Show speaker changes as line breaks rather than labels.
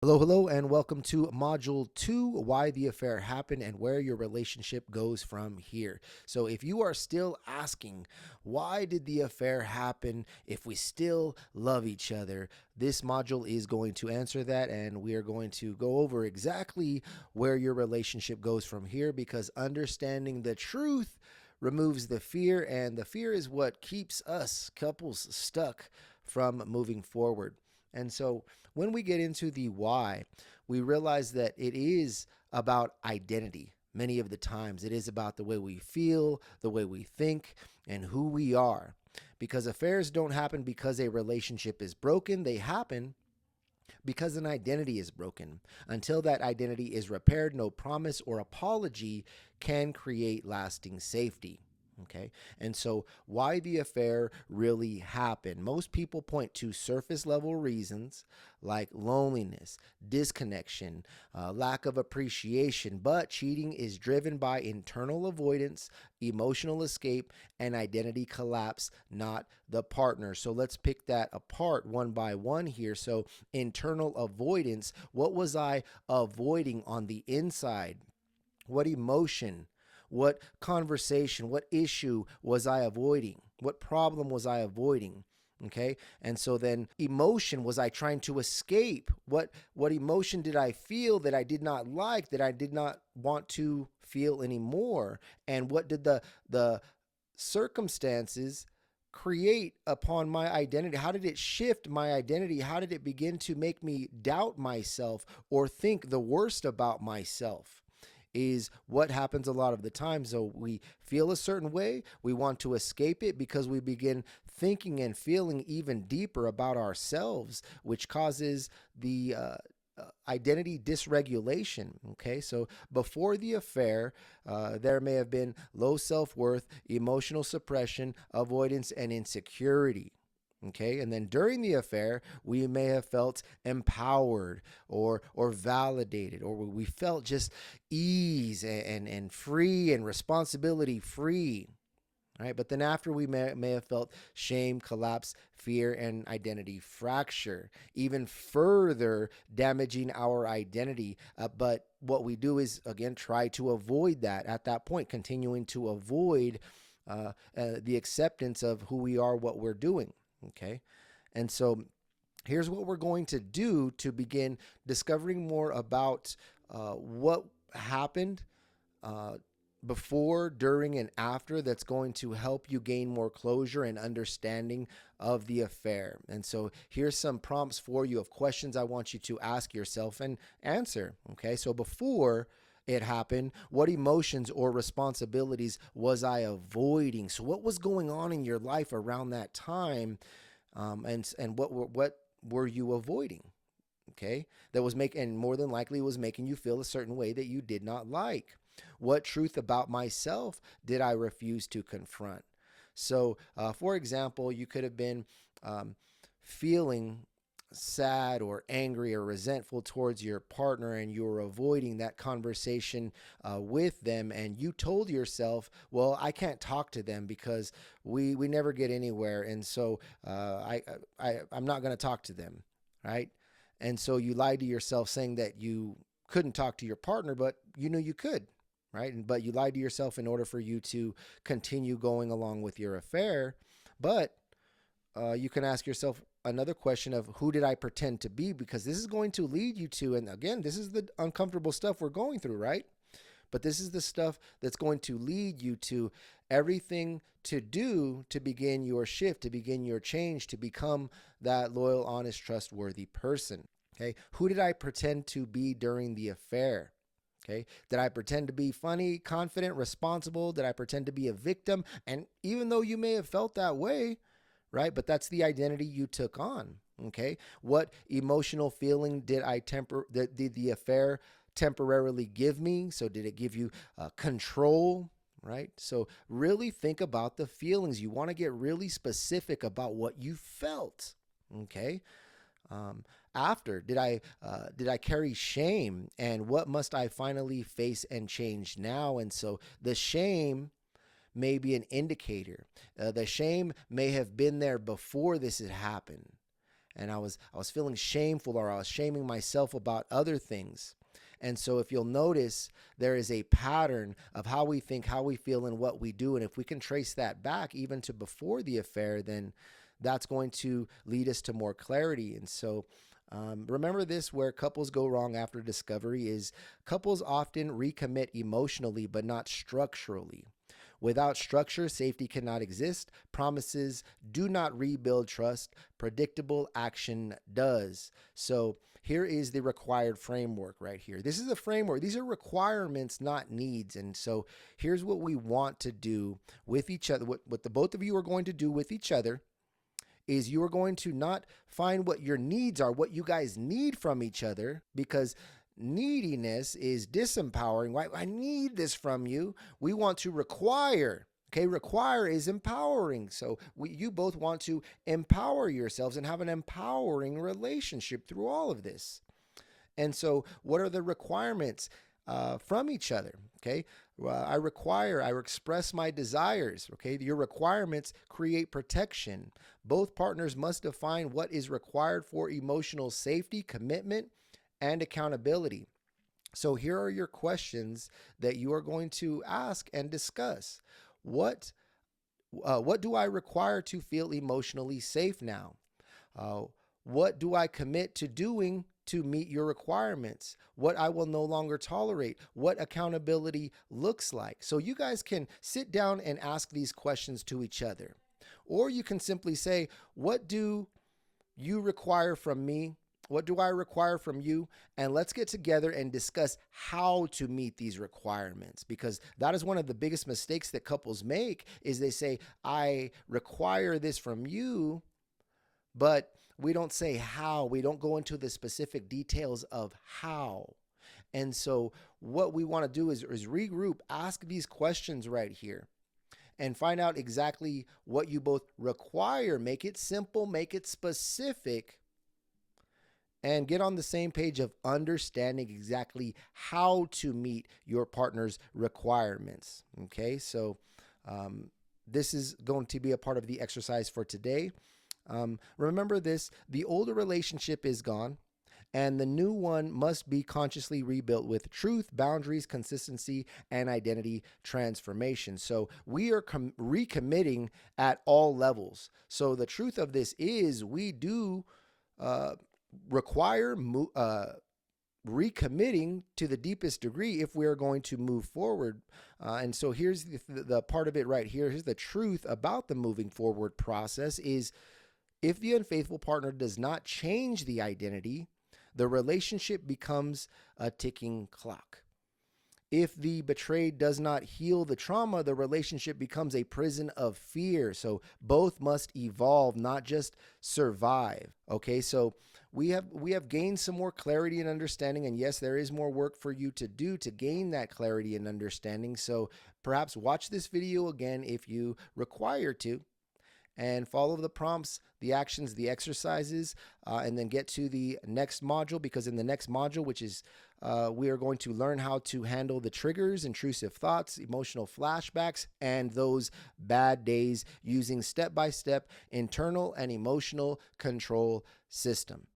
Hello, hello, and welcome to Module 2, Why the Affair Happened and Where Your Relationship Goes From Here. So, if you are still asking, why did the affair happen if we still love each other, this module is going to answer that, and we are going to go over exactly where your relationship goes from here because understanding the truth removes the fear, and the fear is what keeps us couples stuck from moving forward. And so, when we get into the why, we realize that it is about identity. Many of the times, it is about the way we feel, the way we think, and who we are. Because affairs don't happen because a relationship is broken, they happen because an identity is broken. Until that identity is repaired, no promise or apology can create lasting safety. Okay. And so, why the affair really happened? Most people point to surface level reasons like loneliness, disconnection, lack of appreciation, but cheating is driven by internal avoidance, emotional escape, and identity collapse, not the partner. So, let's pick that apart one by one here. So, internal avoidance, what was I avoiding on the inside? What emotion, what conversation, what issue was I avoiding? What problem was I avoiding? Okay. And so then emotion, was I trying to escape? What emotion did I feel that I did not like, that I did not want to feel anymore? And what did the circumstances create upon my identity? How did it shift my identity? How did it begin to make me doubt myself or think the worst about myself? Is what happens a lot of the time. So we feel a certain way, we want to escape it because we begin thinking and feeling even deeper about ourselves, which causes the identity dysregulation. Okay, so before the affair, there may have been low self worth, emotional suppression, avoidance, and insecurity. Okay, and then during the affair, we may have felt empowered or validated, or we felt just ease and free and responsibility free. Right, but then after we may have felt shame, collapse, fear, and identity fracture, even further damaging our identity. But what we do is, again, try to avoid that at that point, continuing to avoid the acceptance of who we are, what we're doing. Okay. And so here's what we're going to do to begin discovering more about what happened uh, before, during, and after, that's going to help you gain more closure and understanding of the affair. And so here's some prompts for you of questions I want you to ask yourself and answer. Okay, so before it happened, what emotions or responsibilities was I avoiding? So what was going on in your life around that time, and what were you avoiding? Okay, that was making, and more than likely was making you feel a certain way that you did not like. What truth about myself did I refuse to confront? So, for example, you could have been feeling sad or angry or resentful towards your partner, and you were avoiding that conversation with them, and you told yourself, well, I can't talk to them because we never get anywhere, and so I'm not going to talk to them, right? And so you lied to yourself saying that you couldn't talk to your partner, but you knew you could, right? But you lied to yourself in order for you to continue going along with your affair. But you can ask yourself another question of, who did I pretend to be? Because this is going to lead you to, and again, this is the uncomfortable stuff we're going through, right? But this is the stuff that's going to lead you to everything to do to begin your shift, to begin your change, to become that loyal, honest, trustworthy person. Okay. Who did I pretend to be during the affair? Okay. Did I pretend to be funny, confident, responsible? Did I pretend to be a victim? And even though you may have felt that way, right? But that's the identity you took on. Okay. What emotional feeling did did the affair temporarily give me? So did it give you control? Right. So really think about the feelings. You want to get really specific about what you felt. Okay. After, did I carry shame, and what must I finally face and change now? And so the shame may be an indicator. The shame may have been there before this had happened. and I was feeling shameful, or I was shaming myself about other things. And so if you'll notice, there is a pattern of how we think, how we feel, and what we do. And if we can trace that back even to before the affair, then that's going to lead us to more clarity. And so remember this, where couples go wrong after discovery is couples often recommit emotionally, but not structurally. Without structure, safety cannot exist. Promises do not rebuild trust. Predictable action does. So here is the required framework right here. This is the framework. These are requirements, not needs. And so here's what we want to do with each other. What the both of you are going to do with each other is you are going to not find what your needs are, what you guys need from each other, because neediness is disempowering. Right? I need this from you. We want to require. Okay, require is empowering. So you both want to empower yourselves and have an empowering relationship through all of this. And so what are the requirements from each other? Okay, I express my desires. Okay, your requirements create protection. Both partners must define what is required for emotional safety, commitment, and accountability. So here are your questions that you are going to ask and discuss. What do I require to feel emotionally safe now? What do I commit to doing to meet your requirements? What I will no longer tolerate? What accountability looks like? So you guys can sit down and ask these questions to each other. Or you can simply say, what do you require from me? What do I require from you? And let's get together and discuss how to meet these requirements, because that is one of the biggest mistakes that couples make is they say, I require this from you, but we don't say how. We don't go into the specific details of how. And so what we want to do is regroup, ask these questions right here, and find out exactly what you both require. Make it simple, make it specific, and get on the same page of understanding exactly how to meet your partner's requirements. Okay, so this is going to be a part of the exercise for today. Remember this, the older relationship is gone, and the new one must be consciously rebuilt with truth, boundaries, consistency, and identity transformation. So we are recommitting at all levels. So the truth of this is we do require recommitting to the deepest degree if we are going to move forward. And so here's the part of it right here. Here's the truth about the moving forward process is if the unfaithful partner does not change the identity, the relationship becomes a ticking clock. If the betrayed does not heal the trauma, the relationship becomes a prison of fear. So both must evolve, not just survive. Okay, so we have gained some more clarity and understanding, and yes, there is more work for you to do to gain that clarity and understanding. So perhaps watch this video again if you require to, and follow the prompts, the actions, the exercises, and then get to the next module, because in the next module, which is we are going to learn how to handle the triggers, intrusive thoughts, emotional flashbacks, and those bad days using step-by-step internal and emotional control system.